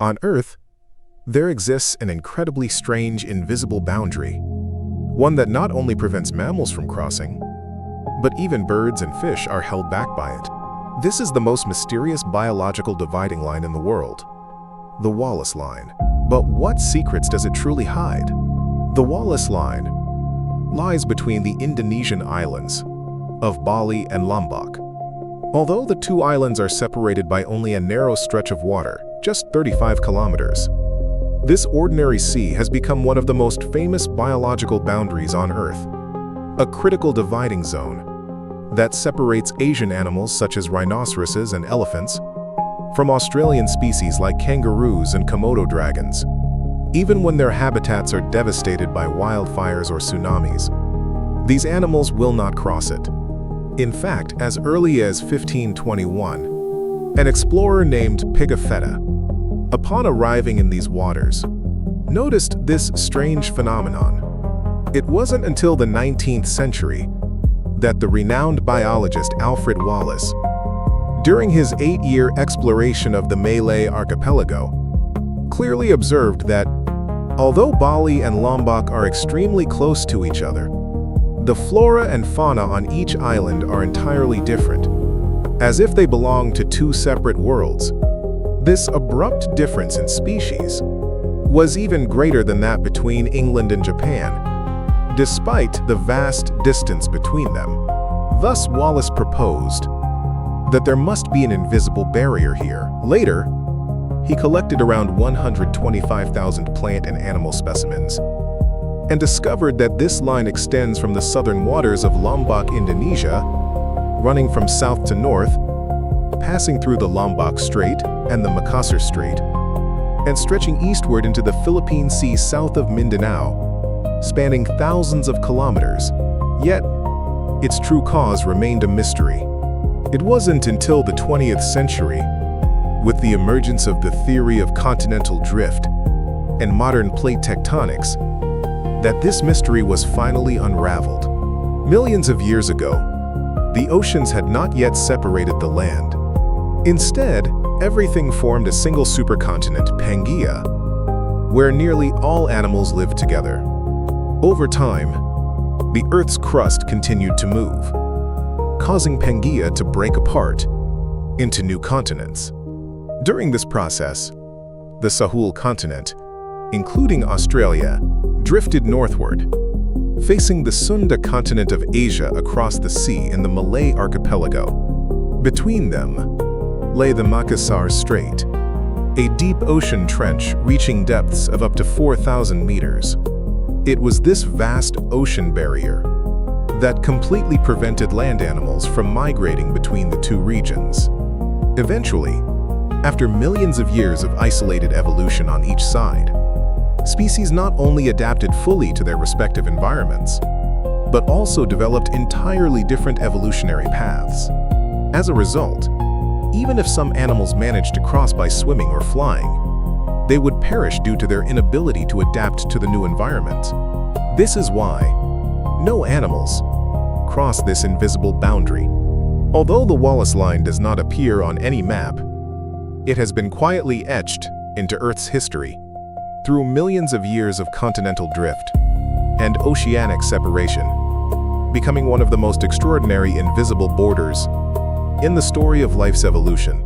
On Earth, there exists an incredibly strange invisible boundary, one that not only prevents mammals from crossing, but even birds and fish are held back by it. This is the most mysterious biological dividing line in the world, the Wallace Line. But what secrets does it truly hide? The Wallace Line lies between the Indonesian islands of Bali and Lombok. Although the two islands are separated by only a narrow stretch of water, just 35 kilometers, this ordinary sea has become one of the most famous biological boundaries on Earth, a critical dividing zone that separates Asian animals such as rhinoceroses and elephants from Australian species like kangaroos and Komodo dragons. Even when their habitats are devastated by wildfires or tsunamis, these animals will not cross it. In fact, as early as 1521, an explorer named Pigafetta, upon arriving in these waters, noticed this strange phenomenon. It wasn't until the 19th century that the renowned biologist Alfred Wallace, during his 8-year exploration of the Malay archipelago, clearly observed that, although Bali and Lombok are extremely close to each other, the flora and fauna on each island are entirely different, as if they belong to two separate worlds. This abrupt difference in species was even greater than that between England and Japan, despite the vast distance between them. Thus, Wallace proposed that there must be an invisible barrier here. Later, he collected around 125,000 plant and animal specimens and discovered that this line extends from the southern waters of Lombok, Indonesia, running from south to north, passing through the Lombok Strait and the Makassar Strait, and stretching eastward into the Philippine Sea south of Mindanao, spanning thousands of kilometers. Yet, its true cause remained a mystery. It wasn't until the 20th century, with the emergence of the theory of continental drift and modern plate tectonics, that this mystery was finally unraveled. Millions of years ago, the oceans had not yet separated the land. Instead, everything formed a single supercontinent, Pangaea, where nearly all animals lived together. Over time, the Earth's crust continued to move, causing Pangaea to break apart into new continents. During this process, the Sahul continent, including Australia, drifted northward, facing the Sunda continent of Asia across the sea in the Malay archipelago. Between them lay the Makassar Strait, a deep ocean trench reaching depths of up to 4,000 meters. It was this vast ocean barrier that completely prevented land animals from migrating between the two regions. Eventually, after millions of years of isolated evolution on each side, species not only adapted fully to their respective environments, but also developed entirely different evolutionary paths. As a result, even if some animals managed to cross by swimming or flying, they would perish due to their inability to adapt to the new environment. This is why no animals cross this invisible boundary. Although the Wallace Line does not appear on any map, it has been quietly etched into Earth's history through millions of years of continental drift and oceanic separation, becoming one of the most extraordinary invisible borders in the story of life's evolution.